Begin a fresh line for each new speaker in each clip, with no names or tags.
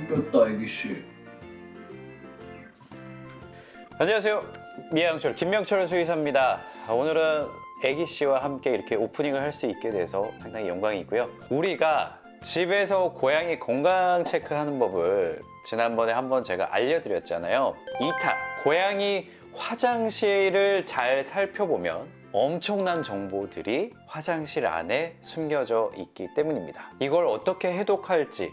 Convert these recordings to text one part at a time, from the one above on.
맛있겠다, 애기씨.
안녕하세요. 미양철 김명철 수의사입니다. 오늘은 애기씨와 함께 이렇게 오프닝을 할 수 있게 돼서 상당히 영광이 있고요. 우리가 집에서 고양이 건강 체크하는 법을 지난번에 한번 제가 알려드렸잖아요. 2탄, 고양이 화장실을 잘 살펴보면 엄청난 정보들이 화장실 안에 숨겨져 있기 때문입니다. 이걸 어떻게 해독할지,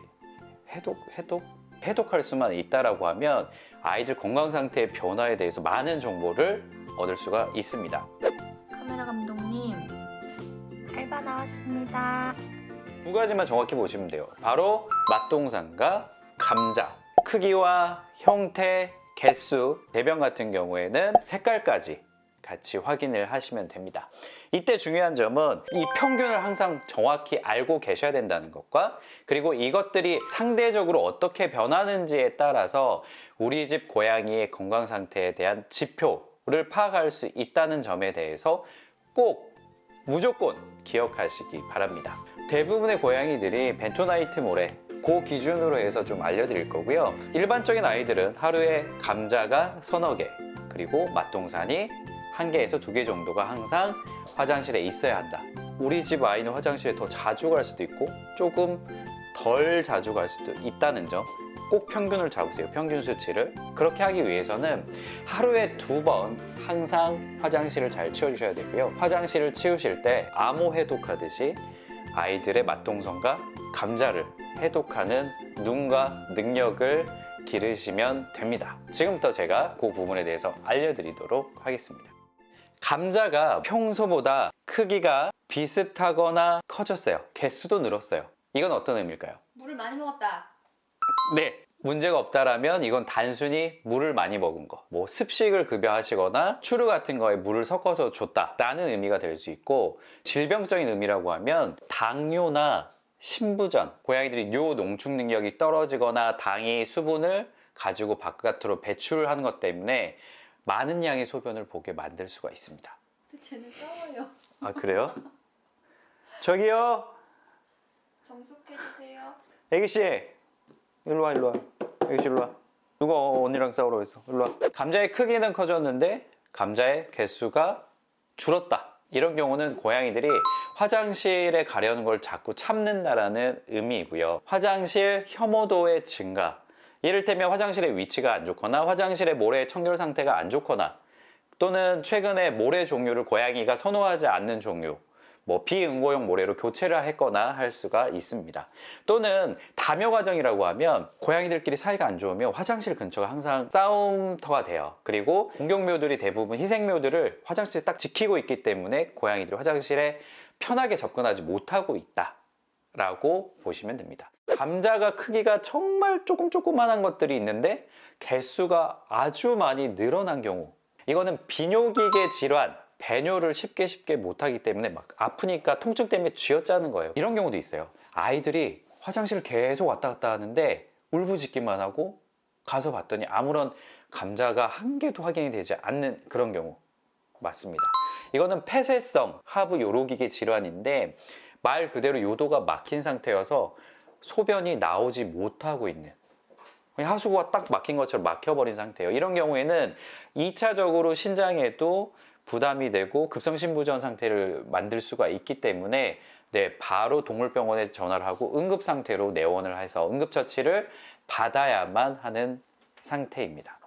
해독할 수만 있다라고 하면 아이들 건강 상태의 변화에 대해서 많은 정보를 얻을 수가 있습니다.
카메라 감독님, 알바 나왔습니다.
두 가지만 정확히 보시면 돼요. 바로 맛동산과 감자. 크기와 형태, 개수, 배변 같은 경우에는 색깔까지 같이 확인을 하시면 됩니다. 이때 중요한 점은 이 평균을 항상 정확히 알고 계셔야 된다는 것과, 그리고 이것들이 상대적으로 어떻게 변하는지에 따라서 우리 집 고양이의 건강 상태에 대한 지표를 파악할 수 있다는 점에 대해서 꼭 무조건 기억하시기 바랍니다. 대부분의 고양이들이 벤토나이트 모래, 그 기준으로 해서 좀 알려드릴 거고요. 일반적인 아이들은 하루에 감자가 서너 개, 그리고 맛동산이 1개에서 2개 정도가 항상 화장실에 있어야 한다. 우리 집 아이는 화장실에 더 자주 갈 수도 있고 조금 덜 자주 갈 수도 있다는 점, 꼭 평균을 잡으세요. 평균 수치를. 그렇게 하기 위해서는 하루에 2번 항상 화장실을 잘 치워주셔야 되고요. 화장실을 치우실 때 암호 해독하듯이 아이들의 맛동산과 감자를 해독하는 눈과 능력을 기르시면 됩니다. 지금부터 제가 그 부분에 대해서 알려드리도록 하겠습니다. 감자가 평소보다 크기가 비슷하거나 커졌어요. 개수도 늘었어요. 이건 어떤 의미일까요?
물을 많이 먹었다.
네, 문제가 없다라면 이건 단순히 물을 많이 먹은 거, 뭐 습식을 급여하시거나 추루 같은 거에 물을 섞어서 줬다라는 의미가 될 수 있고, 질병적인 의미라고 하면 당뇨나 신부전, 고양이들이 뇨 농축 능력이 떨어지거나 당이 수분을 가지고 바깥으로 배출하는 것 때문에 많은 양의 소변을 보게 만들 수가 있습니다.
쟤는 싸워요.
아, 그래요? 저기요,
정숙해주세요.
애기씨, 일로 와. 애기씨, 일로 와. 누가 언니랑 싸우러 했어? 일로 와. 감자의 크기는 커졌는데 감자의 개수가 줄었다. 이런 경우는 고양이들이 화장실에 가려는 걸 자꾸 참는다라는 의미이고요. 화장실 혐오도의 증가, 이를테면 화장실의 위치가 안 좋거나 화장실의 모래의 청결 상태가 안 좋거나, 또는 최근에 모래 종류를 고양이가 선호하지 않는 종류, 뭐 비응고용 모래로 교체를 했거나 할 수가 있습니다. 또는 다묘 과정이라고 하면 고양이들끼리 사이가 안 좋으면 화장실 근처가 항상 싸움터가 돼요. 그리고 공격묘들이 대부분 희생묘들을 화장실에 딱 지키고 있기 때문에 고양이들이 화장실에 편하게 접근하지 못하고 있다 라고 보시면 됩니다. 감자가 크기가 정말 조그만한 것들이 있는데 개수가 아주 많이 늘어난 경우, 이거는 비뇨기계 질환, 배뇨를 쉽게 못하기 때문에 막 아프니까 통증 때문에 쥐어짜는 거예요. 이런 경우도 있어요. 아이들이 화장실을 계속 왔다 갔다 하는데 울부짖기만 하고 가서 봤더니 아무런 감자가 한 개도 확인이 되지 않는 그런 경우 맞습니다. 이거는 폐쇄성 하부 요로기계 질환인데 말 그대로 요도가 막힌 상태여서 소변이 나오지 못하고 있는, 하수구가 딱 막힌 것처럼 막혀버린 상태예요. 이런 경우에는 2차적으로 신장에도 부담이 되고 급성신부전 상태를 만들 수가 있기 때문에 바로 동물병원에 전화를 하고 응급상태로 내원을 해서 응급처치를 받아야만 하는 상태입니다.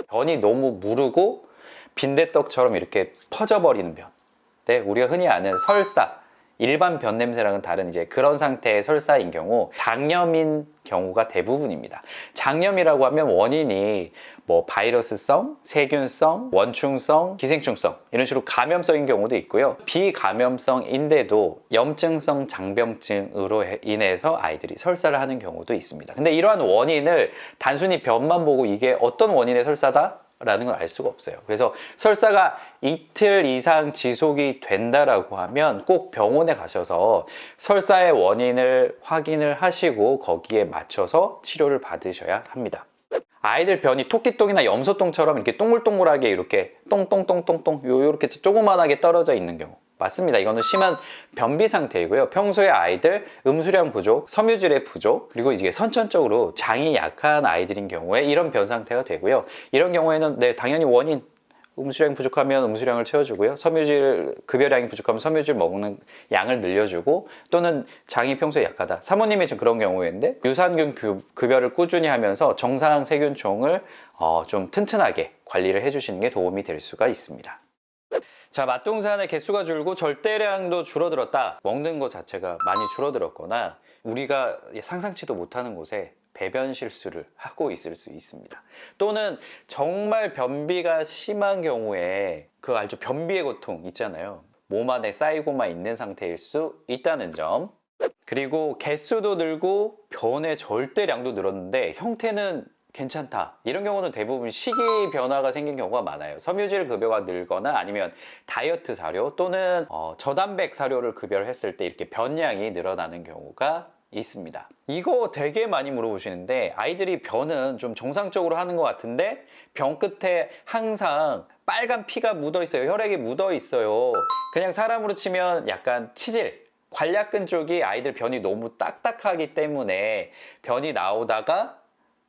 변이 너무 무르고 빈대떡처럼 이렇게 퍼져버리는 변, 우리가 흔히 아는 설사, 일반 변 냄새랑은 다른 이제 그런 상태의 설사인 경우 장염인 경우가 대부분입니다. 장염이라고 하면 원인이 뭐 바이러스성, 세균성, 원충성, 기생충성 이런 식으로 감염성인 경우도 있고요. 비감염성인데도 염증성 장병증으로 인해서 아이들이 설사를 하는 경우도 있습니다. 근데 이러한 원인을 단순히 변만 보고 이게 어떤 원인의 설사다? 라는 걸 알 수가 없어요. 그래서 설사가 이틀 이상 지속이 된다라고 하면 꼭 병원에 가셔서 설사의 원인을 확인을 하시고 거기에 맞춰서 치료를 받으셔야 합니다. 아이들 변이 토끼똥이나 염소똥처럼 이렇게 동글동글하게 이렇게 똥똥똥똥똥 요렇게 조그만하게 떨어져 있는 경우, 맞습니다. 이거는 심한 변비 상태이고요. 평소에 아이들 음수량 부족, 섬유질의 부족, 그리고 이게 선천적으로 장이 약한 아이들인 경우에 이런 변 상태가 되고요. 이런 경우에는 네, 당연히 원인 음수량이 부족하면 음수량을 채워주고요. 섬유질 급여량이 부족하면 섬유질 먹는 양을 늘려주고, 또는 장이 평소에 약하다. 사모님이 지금 그런 경우인데 유산균 급여를 꾸준히 하면서 정상 세균총을 좀 튼튼하게 관리를 해주시는 게 도움이 될 수가 있습니다. 자, 맛동산의 개수가 줄고 절대량도 줄어들었다. 먹는 것 자체가 많이 줄어들었거나 우리가 상상치도 못하는 곳에 배변 실수를 하고 있을 수 있습니다. 또는 정말 변비가 심한 경우에 그 알죠? 변비의 고통 있잖아요. 몸 안에 쌓이고만 있는 상태일 수 있다는 점. 그리고 개수도 늘고 변의 절대량도 늘었는데 형태는 괜찮다. 이런 경우는 대부분 식이 변화가 생긴 경우가 많아요. 섬유질 급여가 늘거나 아니면 다이어트 사료 또는 저단백 사료를 급여를 했을 때 이렇게 변량이 늘어나는 경우가 있습니다. 이거 되게 많이 물어보시는데, 아이들이 변은 좀 정상적으로 하는 것 같은데 변 끝에 항상 빨간 피가 묻어 있어요. 혈액이 묻어 있어요. 그냥 사람으로 치면 약간 치질, 관략근 쪽이 아이들 변이 너무 딱딱하기 때문에 변이 나오다가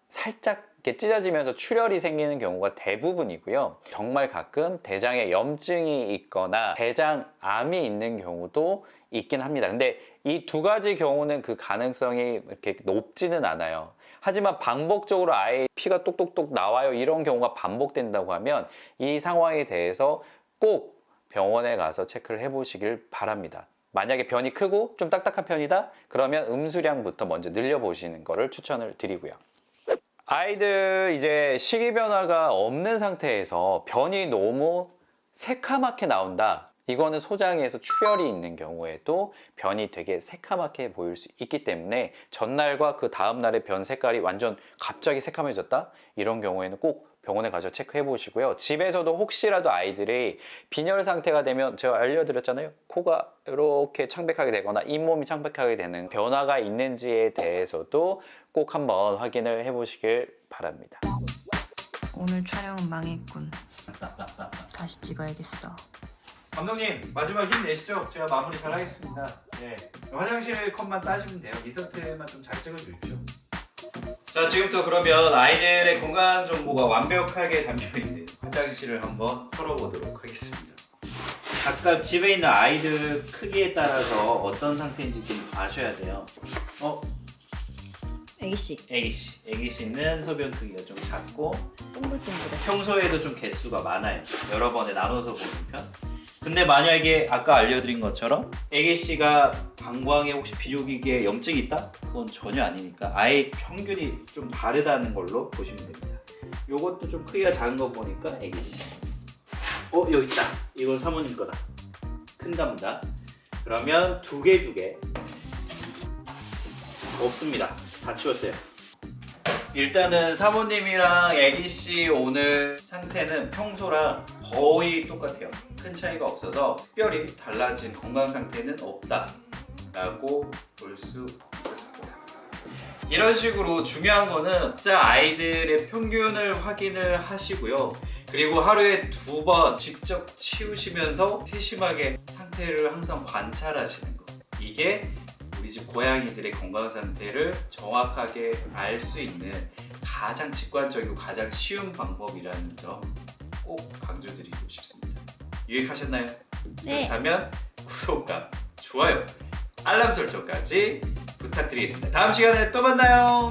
살짝 이렇게 찢어지면서 출혈이 생기는 경우가 대부분이고요. 정말 가끔 대장에 염증이 있거나 대장암이 있는 경우도 있긴 합니다. 근데 이 두 가지 경우는 그 가능성이 이렇게 높지는 않아요. 하지만 반복적으로 아예 피가 똑똑똑 나와요, 이런 경우가 반복된다고 하면 이 상황에 대해서 꼭 병원에 가서 체크를 해보시길 바랍니다. 만약에 변이 크고 좀 딱딱한 편이다? 그러면 음수량부터 먼저 늘려보시는 것을 추천을 드리고요. 아이들 이제 식이 변화가 없는 상태에서 변이 너무 새카맣게 나온다. 이거는 소장에서 출혈이 있는 경우에도 변이 되게 새카맣게 보일 수 있기 때문에 전날과 그 다음날의 변 색깔이 완전 갑자기 새카매졌다? 이런 경우에는 꼭 병원에 가서 체크해 보시고요. 집에서도 혹시라도 아이들이 빈혈 상태가 되면 제가 알려드렸잖아요. 코가 이렇게 창백하게 되거나 잇몸이 창백하게 되는 변화가 있는지에 대해서도 꼭 한번 확인을 해 보시길 바랍니다.
오늘 촬영은 망했군. 다시 찍어야겠어.
감독님, 마지막 힘내시죠. 제가 마무리 잘 하겠습니다. 네. 화장실 컷만 따지면 돼요. 인서트만 좀 잘 찍어주십시오. 자, 지금부터 그러면 아이들의 건강 정보가 완벽하게 담겨있는 화장실을 한번 털어보도록 하겠습니다.
각각 집에 있는 아이들 크기에 따라서 어떤 상태인지 좀 아셔야 돼요.
애기씨
애기씨는 소변 크기가 좀 작고
동글동글해.
평소에도 좀 개수가 많아요. 여러 번에 나눠서 보는 편. 근데 만약에 아까 알려드린 것처럼 애기씨가 방광에 혹시 비뇨기계에 염증이 있다? 그건 전혀 아니니까 아예 평균이 좀 다르다는 걸로 보시면 됩니다. 요것도 좀 크기가 작은 거 보니까 애기씨. 여기 있다. 이건 사모님 거다. 큰 겁니다. 그러면 두 개 없습니다. 다 치웠어요.
일단은 사모님이랑 애기씨 오늘 상태는 평소랑 거의 똑같아요. 큰 차이가 없어서 특별히 달라진 건강 상태는 없다라고 볼 수 있었습니다. 이런 식으로 중요한 거는 진짜 아이들의 평균을 확인을 하시고요. 그리고 하루에 2번 직접 치우시면서 세심하게 상태를 항상 관찰하시는 거. 이게 우리 집 고양이들의 건강 상태를 정확하게 알 수 있는 가장 직관적이고 가장 쉬운 방법이라는 점 꼭 강조드리고 싶습니다. 유익하셨나요?
네.
그렇다면 구독과 좋아요, 알람 설정까지 부탁드리겠습니다. 다음 시간에 또 만나요.